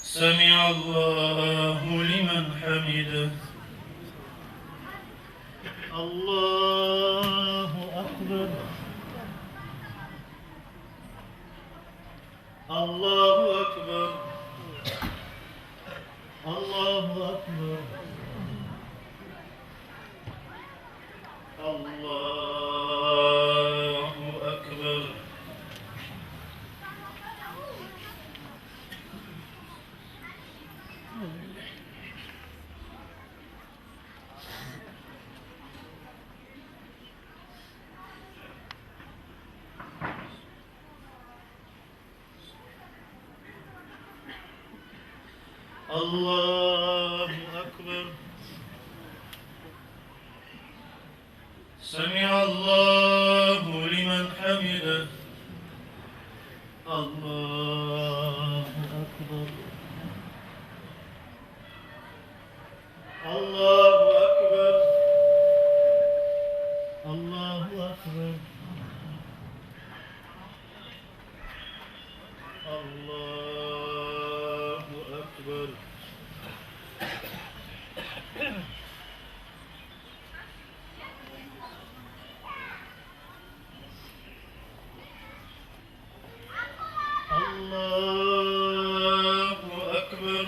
سمع الله لمن حمده. الله أكبر. الله أكبر. الله أكبر. الله أكبر. الله أكبر. سمع الله لمن حمده. الله أكبر. الله أكبر. الله أكبر. الله أكبر. الله أكبر.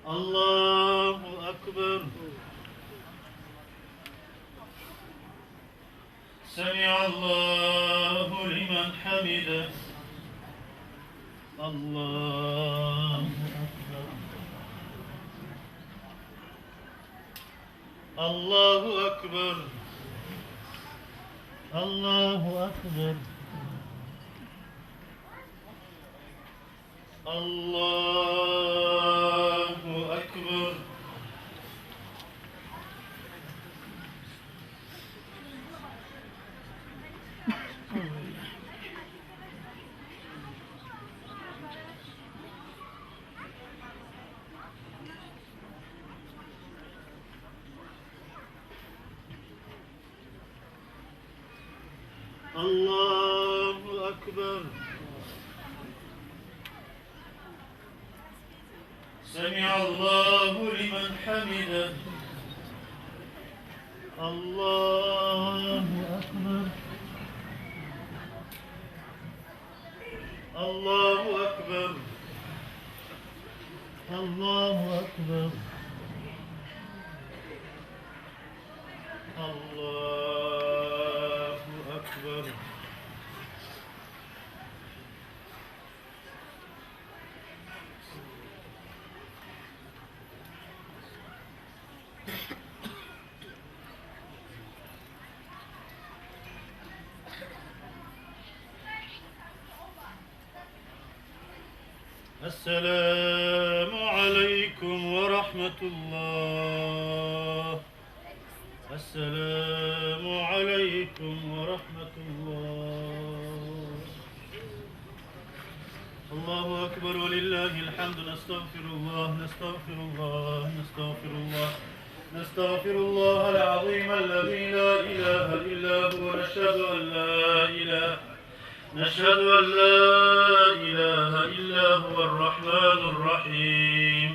الله أكبر. سمع الله لمن حمده. الله أكبر. الله أكبر. الله أكبر. الله أكبر. الله أكبر. سمع الله لمن حمده. الله أكبر. الله أكبر. الله أكبر. الله أكبر. السلام عليكم ورحمة الله. السلام عليكم ورحمة الله. الله أكبر ولله الحمد. نستغفر الله نستغفر الله نستغفر الله نستغفر الله العظيم الذي لا إله إلا هو. نشهد أن لا إله إلا هو الرحمن الرحيم.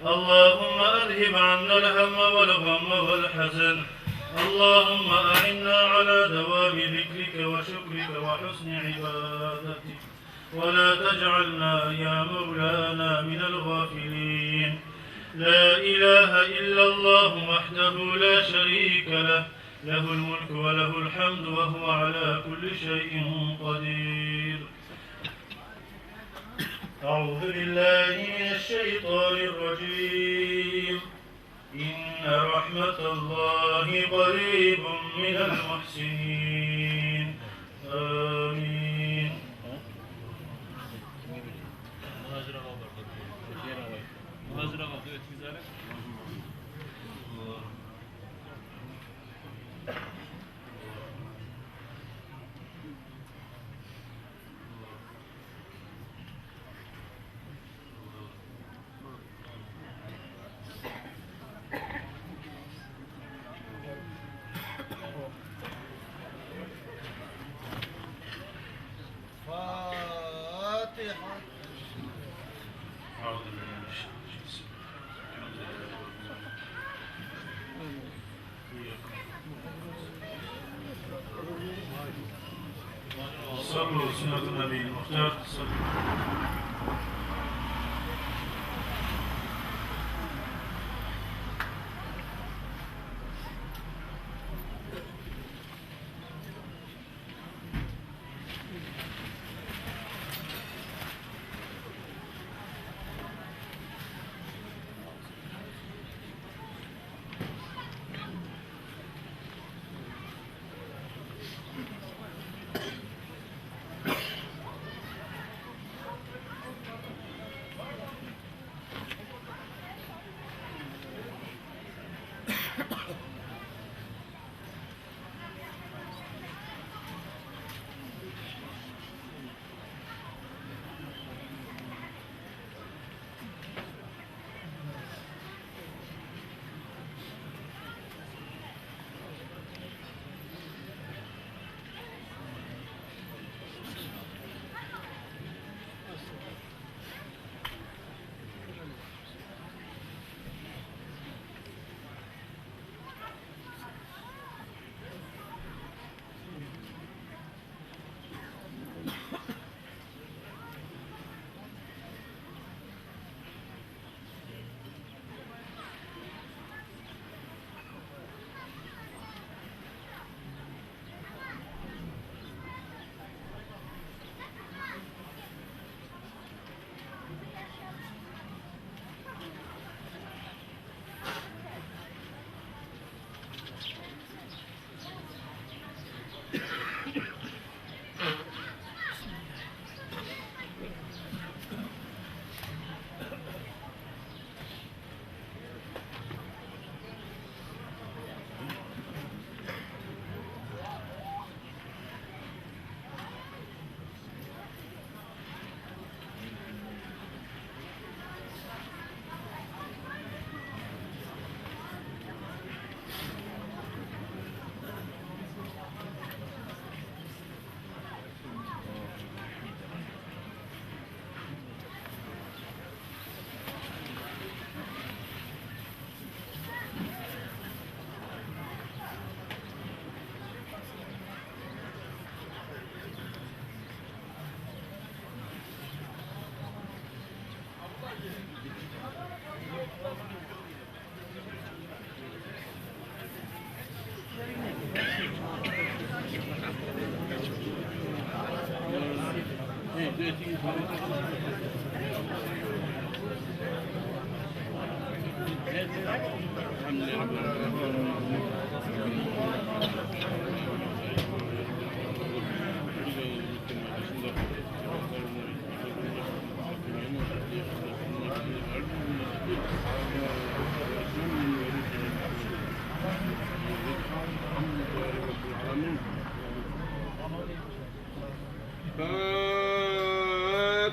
اللهم أذهب عنا الهم والغم والحزن. اللهم أعنا على دوام ذكرك وشكرك وحسن عبادتك، ولا تجعلنا يا مولانا من الغافلين. لا إله إلا الله وحده لا شريك له، له الملك وله الحمد وهو على كل شيء قدير. أعوذ بالله من الشيطان الرجيم. إن رحمة الله قريب من المحسنين. آمين. أعوذ بالله من الشيطان الرجيم. صلوا سنة النبي المختار.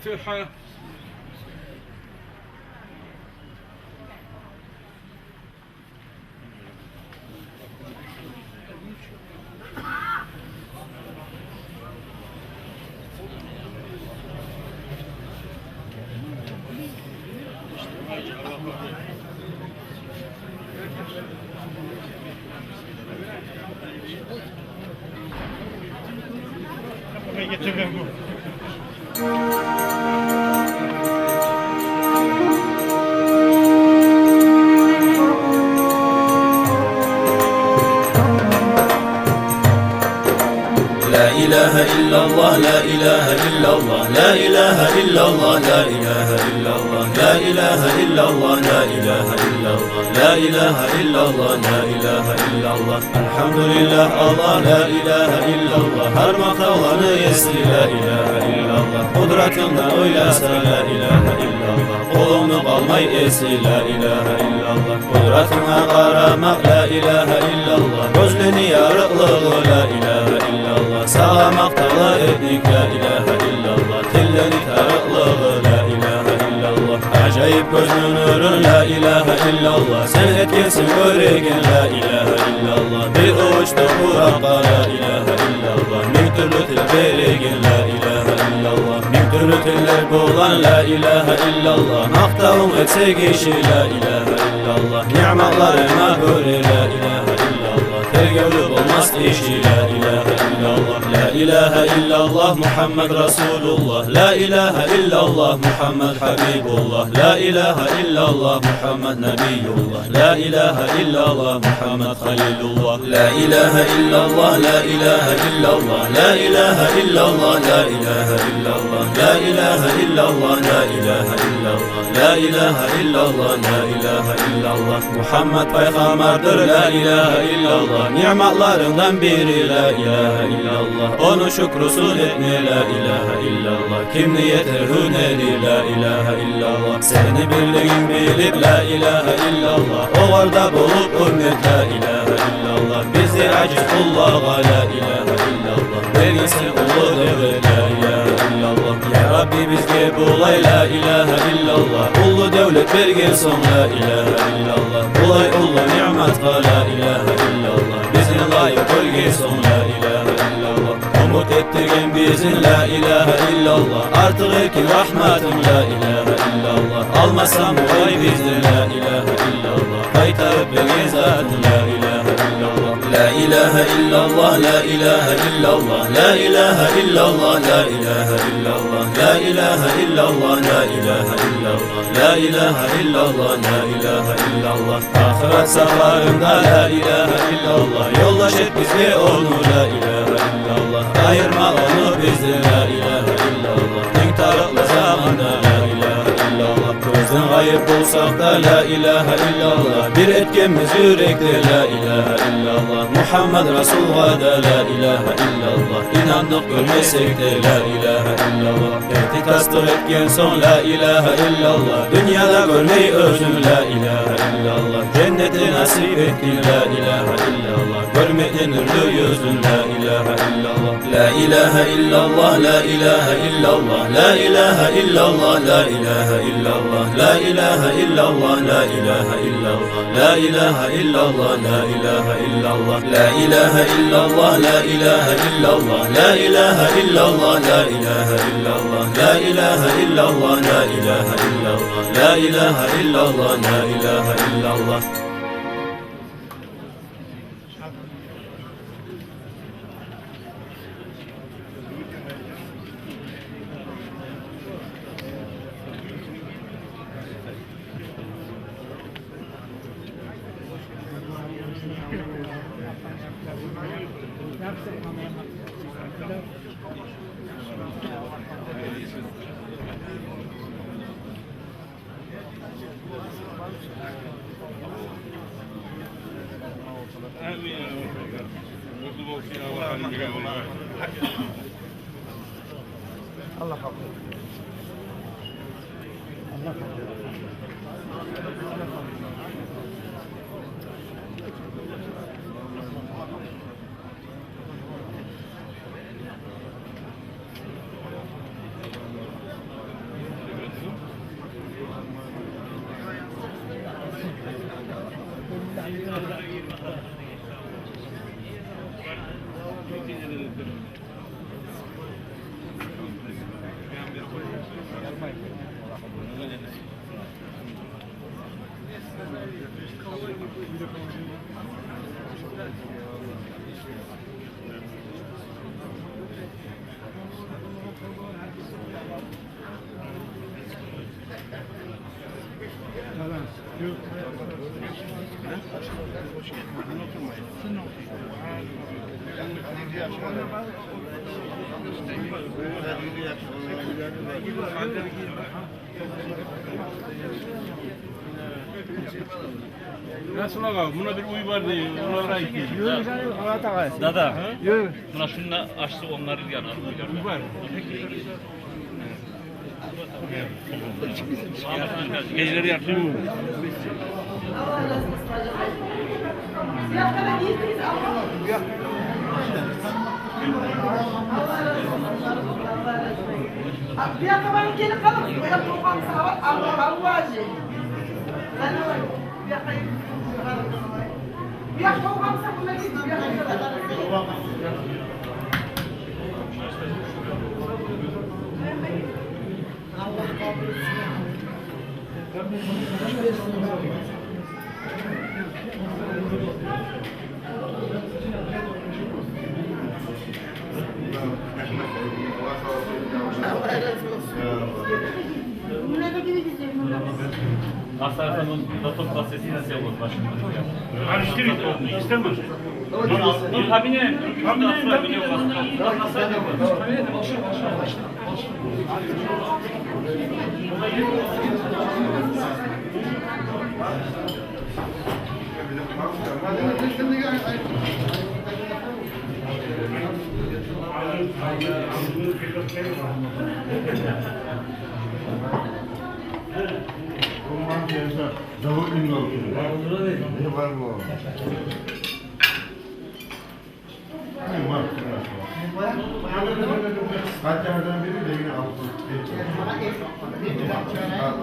فاتحة. لا إله إلا الله لا إله إلا الله لا إله إلا الله لا إله إلا الله لا إله إلا الله لا إله إلا الله لا إله إلا الله لا إله إلا الله الحمد لله الله لا إله إلا الله her makalanı yesti la ilahe illallah kudretine oylasa la ilahe illallah kolunu kalmay esi la ilahe illallah kudretine karamak la ilahe illallah gözlünü yarıklığı la ilahe illallah sağlamaktalı etnik la ilahe illallah tilleri tarıklığı la ilahe illallah acayip gözünün nurun la ilahe illallah sen etkesin göregin la ilahe illallah bir uçtu Kur'an'a la ilahe illallah min türlü til beligin la ilahe illallah min türlü rutinler bulan la ilahe illallah. Maktavun etse kişi la ilahe illallah. Ni'matlarına göre la ilahe illallah. Tergevlük olmaz kişi la ilahe illallah. La ilahe illallah Muhammed Resulullah. La ilahe illallah Muhammed Habibullah. La ilahe illallah Muhammed Nebiyullah. La ilahe illallah Muhammed Halilullah. La ilahe illallah, la ilahe illallah. La ilahe illallah, la ilahe illallah. La ilahe illallah, la ilahe illallah. La ilahe illallah, la ilahe illallah. Muhammed peygamberdir la ilahe illallah. Ni'matlarından biri la ilahe illallah. Onu şükrusun etme la ilahe illallah. Kim niyetir hüneri la ilahe illallah. Seni bildiğin bilip la ilahe illallah. O orada bulup ümmet la ilahe illallah. Bizi aciz kullağa la ilahe illallah. Vergisi ulu devlet la ilahe illallah. Ya Rabbi bizge bulay la ilahe illallah. Ulu devlet vergilson la ilahe illallah. Bulay ulu ni'mat la ilahe illallah. Bizi layık bölgilson la ilahe illallah. Umut ettiğin bizim la ilahe illallah. Artık ekin rahmatın la ilahe illallah. Almasam vay bizdir la ilahe illallah. Kaytarıp beni zatın la ilahe illallah. La ilahe illallah, la ilahe illallah. La ilahe illallah, la ilahe illallah. La ilahe illallah, la ilahe illallah. La ilahe illallah, la ilahe illallah. Ahiret safarında la ilahe illallah. Yollaş et bizi onu la ilahe illallah. Ayırma onu bizden la ilahe illallah. Tek tarıklı zamanda la ilahe illallah. Gözden kayıp bulsak da la ilahe illallah. Bir etkimiz yürekte la ilahe illallah. Muhammed Resul'a da la ilahe illallah. İnandık görmesek de la ilahe illallah. Etikastık etken son la ilahe illallah. Dünyada görmeyi özüm la ilahe illallah. Cenneti nasip ettin la ilahe illallah. Görmedin ürlü yüzün la ilahe illallah. La ilahe illallah, la ilahe illallah. La ilahe illallah, la ilahe illallah. La ilahe illallah, la ilahe illallah. La ilahe illallah, la ilahe illallah. La ilahe illallah, la ilahe illallah. La ilahe illallah, la ilahe illallah. La ilahe illallah, la ilahe illallah. La ilahe illallah, la ilahe illallah. Allah kabul Nasıl ağa? Buna bir uy var diye, ona ait değil. Yürü canım, Murat ağa. Dada, Yürü. buna şununla açtı onları yanar. Uy var. Geceleri yapıyor. Biar kawan kini kalau biar tukang sawat awal aja. Karena biar kayak biar tukang sawat lagi biar kayak Allah kabul etsin. Allah razı olsun. Hastanın doktor basesini sevmez başında. Karıştırın. İstemez. Dur kabine. Kabine biliyor Davul ünlü olsun. Ne var bu? Var. Hatta biri de yine altı.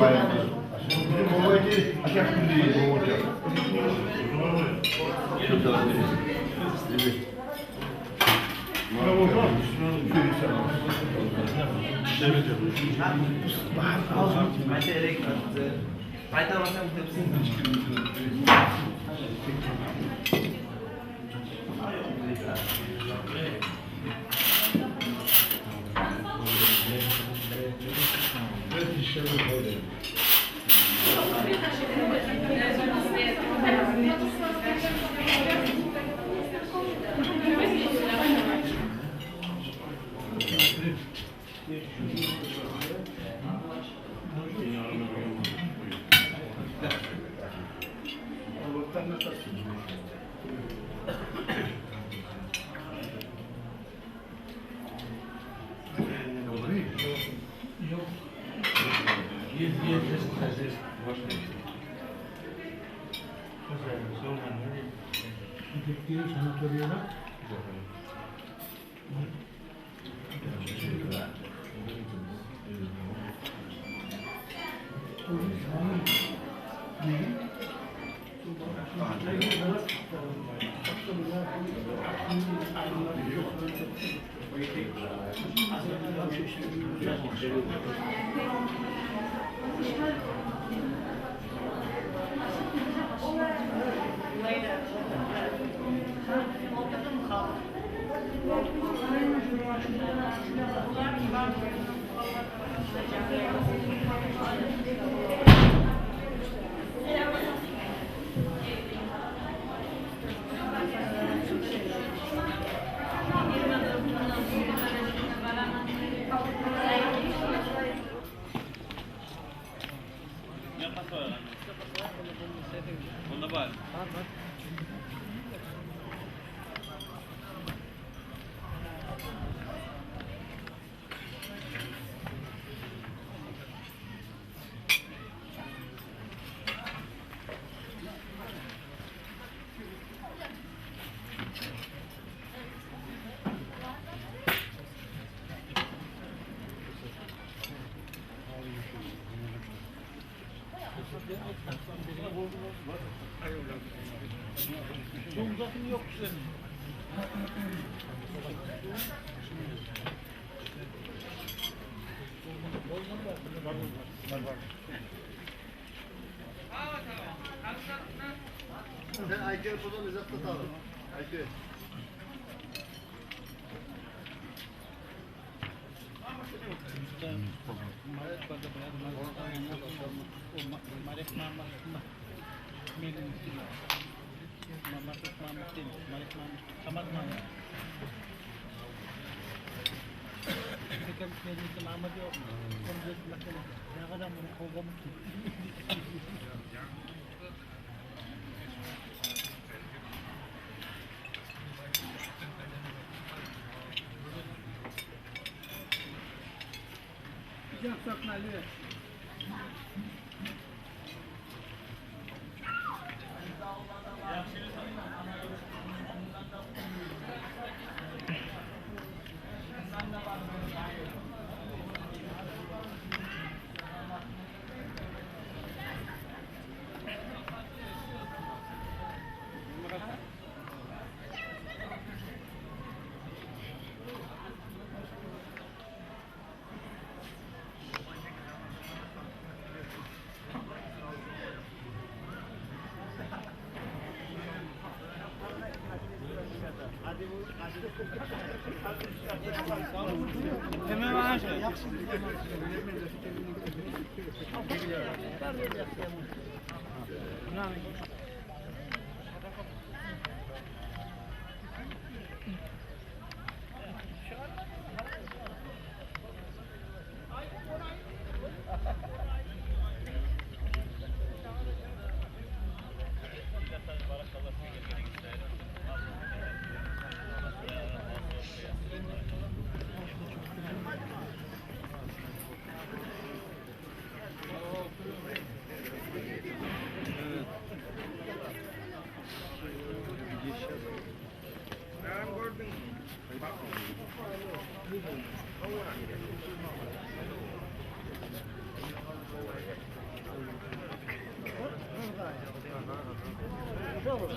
Bayağı. Bizim olayı aşağı değil. Sen Aykırı buradan uzakta kalın. Aykırı.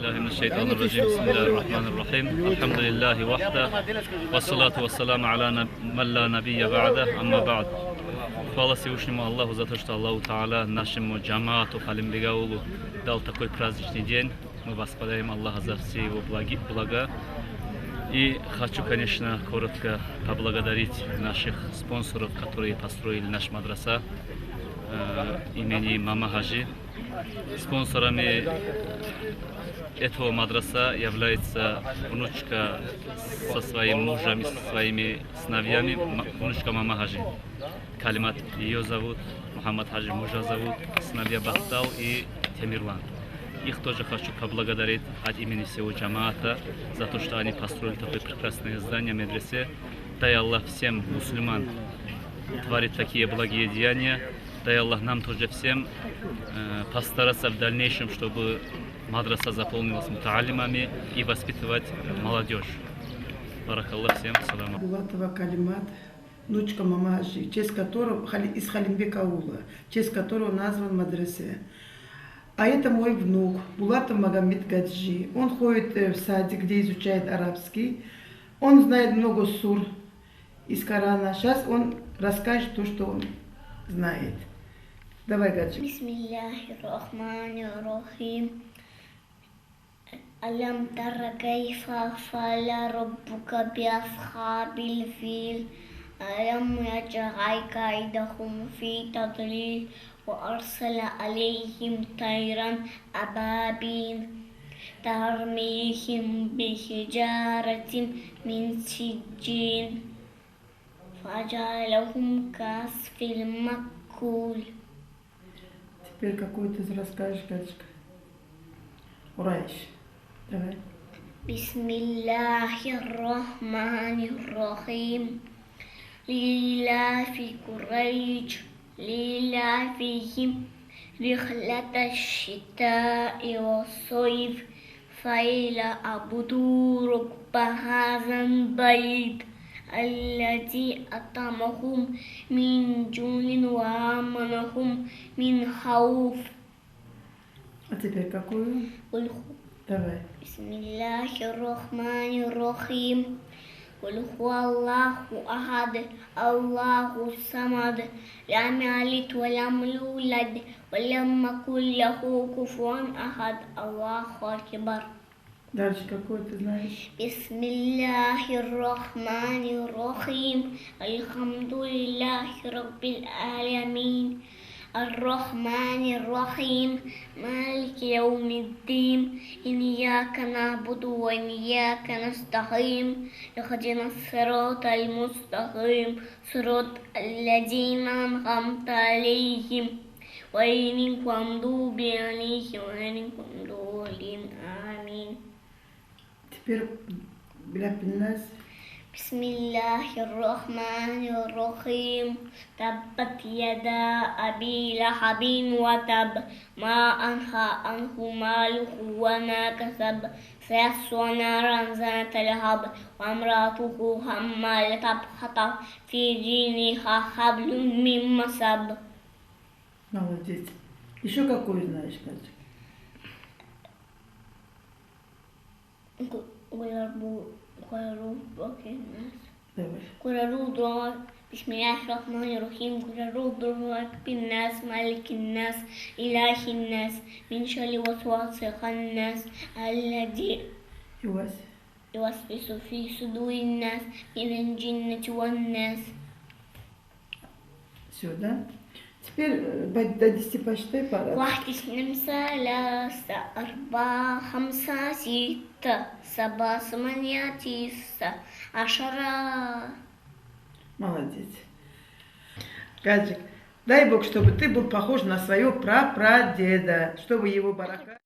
الله من الشيطان الرجيم بسم الله الرحمن الرحيم الحمد لله وحده والصلاة والسلام على من لا نبي بعده أما بعد. Hvala Всевышнему Аллаху за то, что Аллаху Та'аля нашему джамаату Халимбегаулу дал такой праздничный день. Мы восхваляем Аллаха за все его блага. И хочу, конечно, коротко поблагодарить наших спонсоров, которые построили наш мадраса имени Мама Хаджи. Спонсорами этого мадраса является внучка со своим мужем и своими сыновьями, внучка Мама Хаджи. Калимат ее зовут, Мухаммад Хаджи мужа зовут, сыновья Бахтал и Темирлан. Их тоже хочу поблагодарить от имени всего джамаата за то, что они построили такое прекрасное здание медресе. Дай Аллах всем мусульман творить такие благие деяния. Дай Аллах нам тоже всем постараться в дальнейшем, чтобы мадраса заполнилась мутаалимами и воспитывать молодежь. Баракаллах всем. Салам. Булатова Калимат, внучка Мама Хаджи, в честь которого из Халимбек аула, в честь которого назван мадресе. А это мой внук Булатов Магомед Гаджи. Он ходит в садик, где изучает арабский. Он знает много сур из Корана. Сейчас он расскажет то, что он знает. Давай, Гаджи. Бисмиллахир-рахманир-рахим. Алям тара кайфа фа'аля раббука би'асхабил фил. ألم يجعل كيدهم في تضليل وأرسل عليهم طيرا أبابيل ترميهم بحجارة من سجيل فجعلهم كعصف مأكول. Теперь какой ты расскажешь, Гаджика? Урайш. Давай. Бисмиллахир-рахманир-рахим. لإيلاف قريش لإيلافهم رحلة الشتاء والصيف فليعبدوا رب هذا البيت الذي أطعمهم من جوع وآمنهم من خوف. А теперь какую? Давай. Бисмиллахир-рахманир-рахим. قل هو الله أحد الله الصمد لم يلد ولم يولد ولم يكن له كفوا أحد الله أكبر. Дальше какой ты знаешь? Бисмиллахир-рахманир-рахим. Альхамдулиллахи раббил алямин. الرحمن الرحيم مالك يوم الدين إياك نعبد وإياك نستقيم اهدنا الصراط المستقيم صراط الذين أنعمت عليهم غير المغضوب عليهم ولا الضالين آمين. Теперь Бляпинас. بسم الله الرحمن الرحيم. تبت يدا أبي لهب وتب ما أنهى عنه ماله وما كسب سيصلى نارا ذات لهب وامرأته حمالة الحطب في جيدها حبل من مسد. Молодец. Еще какую знаешь, Гаджик? Давай. بسم الله الرحمن الرحيم. قل أعوذ برب الناس مالك الناس إله الناس من شر الوسواس الخناس الذي يوسوس في صدور الناس من الجنة والناس. Все, да? Теперь до 10 посчитай пора. 1 2 3 4 5 6 7 8 9 10. Молодец. Гаджик, дай Бог, чтобы ты был похож на своего прапрадеда, чтобы его барака...